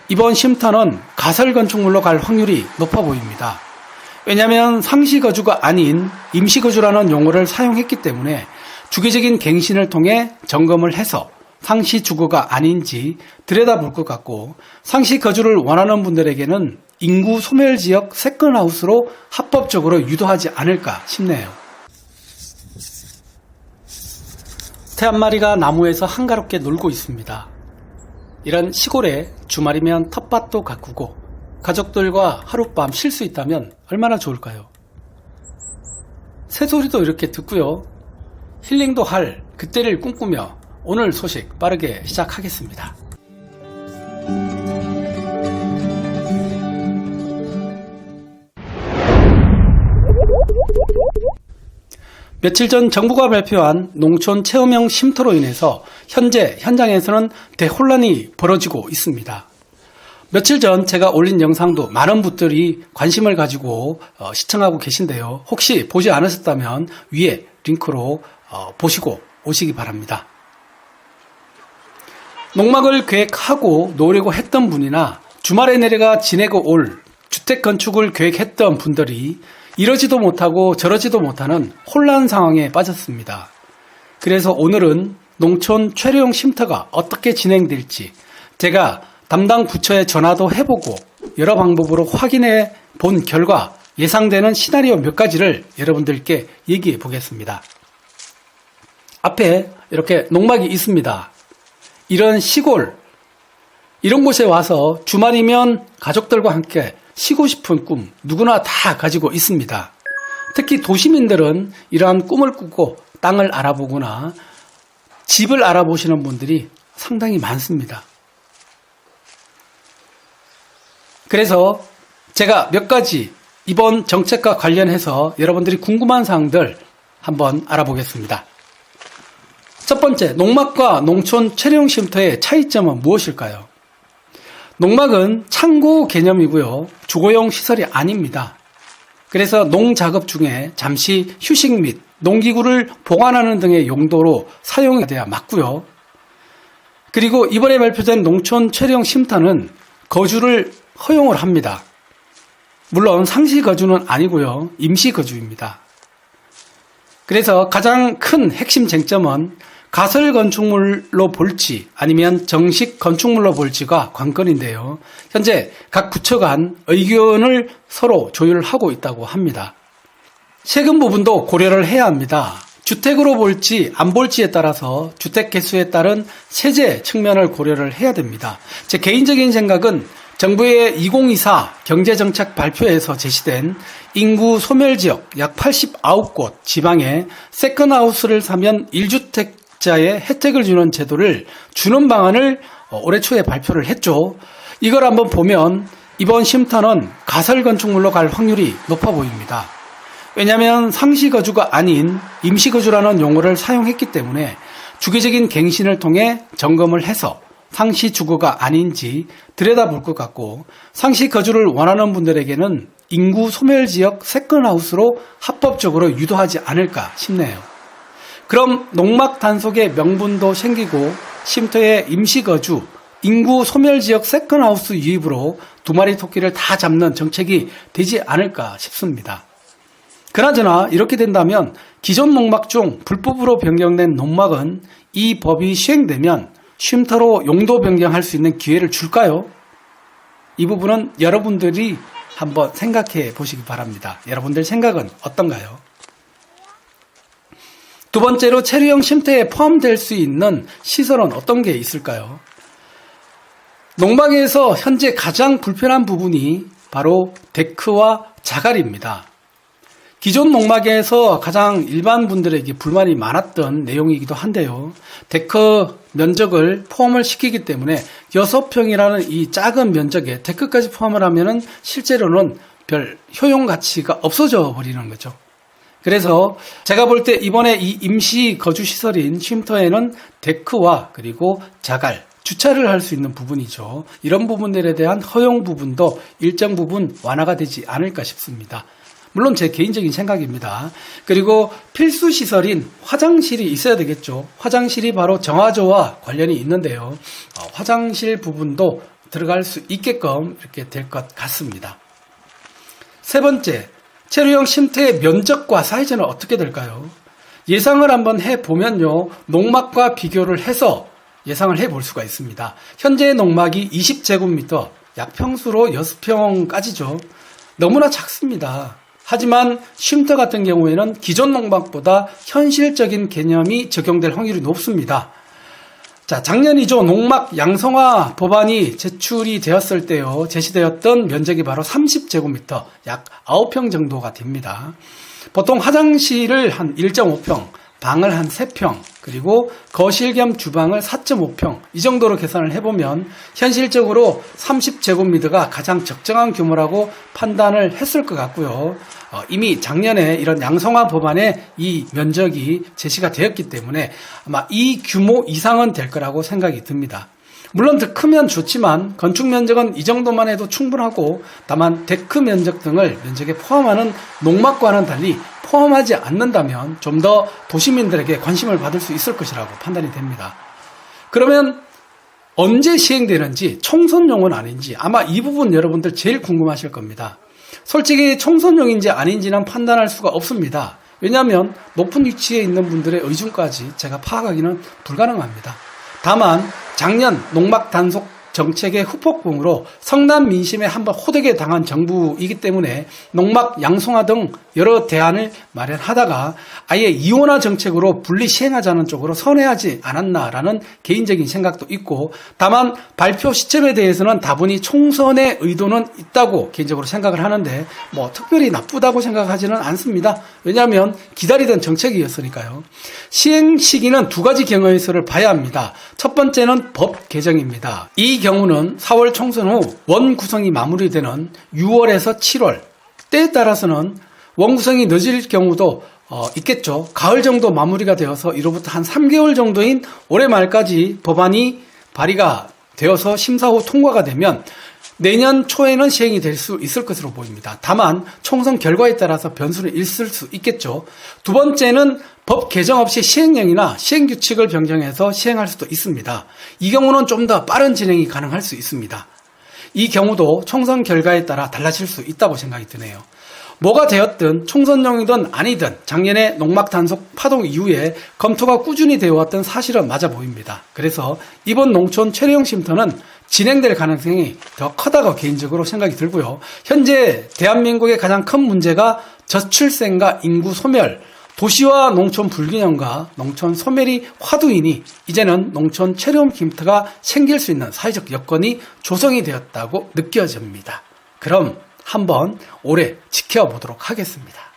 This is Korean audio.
이번 쉼터는 가설 건축물로 갈 확률이 높아 보입니다. 왜냐하면 상시거주가 아닌 임시거주라는 용어를 사용했기 때문에 주기적인 갱신을 통해 점검을 해서 상시주거가 아닌지 들여다볼 것 같고, 상시거주를 원하는 분들에게는 인구 소멸지역 세컨하우스로 합법적으로 유도하지 않을까 싶네요. 새 한 마리가 나무에서 한가롭게 놀고 있습니다. 이런 시골에 주말이면 텃밭도 가꾸고 가족들과 하룻밤 쉴 수 있다면 얼마나 좋을까요? 새소리도 이렇게 듣고요. 힐링도 할 그때를 꿈꾸며 오늘 소식 빠르게 시작하겠습니다. 며칠 전 정부가 발표한 농촌 체험형 쉼터로 인해서 현재 현장에서는 대혼란이 벌어지고 있습니다. 며칠 전 제가 올린 영상도 많은 분들이 관심을 가지고 시청하고 계신데요. 혹시 보지 않으셨다면 위에 링크로 보시고 오시기 바랍니다. 농막을 계획하고 놓으려고 했던 분이나 주말에 내려가 지내고 올 주택 건축을 계획했던 분들이 이러지도 못하고 저러지도 못하는 혼란 상황에 빠졌습니다. 그래서 오늘은 농촌 체류형 쉼터가 어떻게 진행될지 제가 담당 부처에 전화도 해보고 여러 방법으로 확인해 본 결과 예상되는 시나리오 몇 가지를 여러분들께 얘기해 보겠습니다. 앞에 이렇게 농막이 있습니다. 이런 시골, 이런 곳에 와서 주말이면 가족들과 함께 쉬고 싶은 꿈 누구나 다 가지고 있습니다. 특히 도시민들은 이러한 꿈을 꾸고 땅을 알아보거나 집을 알아보시는 분들이 상당히 많습니다. 그래서 제가 몇 가지 이번 정책과 관련해서 여러분들이 궁금한 사항들 한번 알아보겠습니다. 첫 번째, 농막과 농촌 체류형 쉼터의 차이점은 무엇일까요? 농막은 창고 개념이고요. 주거용 시설이 아닙니다. 그래서 농작업 중에 잠시 휴식 및 농기구를 보관하는 등의 용도로 사용돼야 맞고요. 그리고 이번에 발표된 농촌 체류형 쉼터는 거주를 허용을 합니다. 물론 상시 거주는 아니고요. 임시 거주입니다. 그래서 가장 큰 핵심 쟁점은 가설 건축물로 볼지 아니면 정식 건축물로 볼지가 관건인데요. 현재 각 부처 간 의견을 서로 조율하고 있다고 합니다. 세금 부분도 고려를 해야 합니다. 주택으로 볼지 안 볼지에 따라서 주택 개수에 따른 세제 측면을 고려를 해야 됩니다. 제 개인적인 생각은 정부의 2024 경제정책 발표에서 제시된 인구 소멸지역 약 89곳 지방에 세컨하우스를 사면 1주택자의 혜택을 주는 제도를 주는 방안을 올해 초에 발표를 했죠. 이걸 한번 보면 이번 쉼터는 가설 건축물로 갈 확률이 높아 보입니다. 왜냐하면 상시거주가 아닌 임시거주라는 용어를 사용했기 때문에 주기적인 갱신을 통해 점검을 해서 상시주거가 아닌지 들여다볼 것 같고, 상시거주를 원하는 분들에게는 인구 소멸지역 세컨하우스로 합법적으로 유도하지 않을까 싶네요. 그럼 농막 단속의 명분도 생기고 쉼터의 임시거주, 인구 소멸지역 세컨하우스 유입으로 두 마리 토끼를 다 잡는 정책이 되지 않을까 싶습니다. 그나저나 이렇게 된다면 기존 농막 중 불법으로 변경된 농막은 이 법이 시행되면 쉼터로 용도 변경할 수 있는 기회를 줄까요? 이 부분은 여러분들이 한번 생각해 보시기 바랍니다. 여러분들 생각은 어떤가요? 두 번째로 체류형 쉼터에 포함될 수 있는 시설은 어떤 게 있을까요? 농막에서 현재 가장 불편한 부분이 바로 데크와 자갈입니다. 기존 농막에서 가장 일반 분들에게 불만이 많았던 내용이기도 한데요. 데크 면적을 포함을 시키기 때문에 6평이라는 이 작은 면적에 데크까지 포함을 하면은 실제로는 별 효용 가치가 없어져 버리는 거죠. 그래서 제가 볼 때 이번에 이 임시 거주 시설인 쉼터에는 데크와 그리고 자갈, 주차를 할 수 있는 부분이죠. 이런 부분들에 대한 허용 부분도 일정 부분 완화가 되지 않을까 싶습니다. 물론 제 개인적인 생각입니다. 그리고 필수 시설인 화장실이 있어야 되겠죠. 화장실이 바로 정화조와 관련이 있는데요. 화장실 부분도 들어갈 수 있게끔 이렇게 될 것 같습니다. 세 번째, 체류형 쉼터의 면적과 사이즈는 어떻게 될까요? 예상을 한번 해보면요, 농막과 비교를 해서 예상을 해볼 수가 있습니다. 현재의 농막이 20제곱미터, 약 평수로 6평까지죠. 너무나 작습니다. 하지만 쉼터 같은 경우에는 기존 농막보다 현실적인 개념이 적용될 확률이 높습니다. 자, 작년이죠. 농막 양성화 법안이 제출이 되었을 때요, 제시되었던 면적이 바로 30제곱미터, 약 9평 정도가 됩니다. 보통 화장실을 한 1.5평, 방을 한 3평, 그리고 거실 겸 주방을 4.5평, 이 정도로 계산을 해보면 현실적으로 30제곱미터가 가장 적정한 규모라고 판단을 했을 것 같고요. 이미 작년에 이런 양성화 법안에 이 면적이 제시가 되었기 때문에 아마 이 규모 이상은 될 거라고 생각이 듭니다. 물론 더 크면 좋지만 건축 면적은 이 정도만 해도 충분하고, 다만 데크 면적 등을 면적에 포함하는 농막과는 달리 포함하지 않는다면 좀 더 도시민들에게 관심을 받을 수 있을 것이라고 판단이 됩니다. 그러면 언제 시행되는지, 청소년용은 아닌지, 아마 이 부분 여러분들 제일 궁금하실 겁니다. 솔직히 청소년용인지 아닌지는 판단할 수가 없습니다. 왜냐하면 높은 위치에 있는 분들의 의중까지 제가 파악하기는 불가능합니다. 다만 작년 농막 단속 정책의 후폭풍으로 성남 민심에 한번 호되게 당한 정부이기 때문에 농막 양성화 등 여러 대안을 마련하다가 아예 이원화 정책으로 분리 시행하자는 쪽으로 선회하지 않았나라는 개인적인 생각도 있고, 다만 발표 시점에 대해서는 다분히 총선의 의도는 있다고 개인적으로 생각을 하는데 뭐 특별히 나쁘다고 생각하지는 않습니다. 왜냐하면 기다리던 정책이었으니까요. 시행 시기는 두 가지 경우에서를 봐야 합니다. 첫 번째는 법 개정입니다. 이 경우는 4월 총선 후 원 구성이 마무리되는 6월에서 7월, 때에 따라서는 원 구성이 늦을 경우도 있겠죠. 가을 정도 마무리가 되어서 이로부터 한 3개월 정도인 올해 말까지 법안이 발의가 되어서 심사 후 통과가 되면 내년 초에는 시행이 될 수 있을 것으로 보입니다. 다만 총선 결과에 따라서 변수는 있을 수 있겠죠. 두 번째는 법 개정 없이 시행령이나 시행규칙을 변경해서 시행할 수도 있습니다. 이 경우는 좀 더 빠른 진행이 가능할 수 있습니다. 이 경우도 총선 결과에 따라 달라질 수 있다고 생각이 드네요. 뭐가 되었든 총선용이든 아니든 작년에 농막 단속 파동 이후에 검토가 꾸준히 되어 왔던 사실은 맞아 보입니다. 그래서 이번 농촌 체류형 쉼터는 진행될 가능성이 더 크다고 개인적으로 생각이 들고요. 현재 대한민국의 가장 큰 문제가 저출생과 인구 소멸, 도시와 농촌 불균형과 농촌 소멸이 화두이니 이제는 농촌 체류형 쉼터가 생길 수 있는 사회적 여건이 조성이 되었다고 느껴집니다. 그럼 한번 올해 지켜보도록 하겠습니다.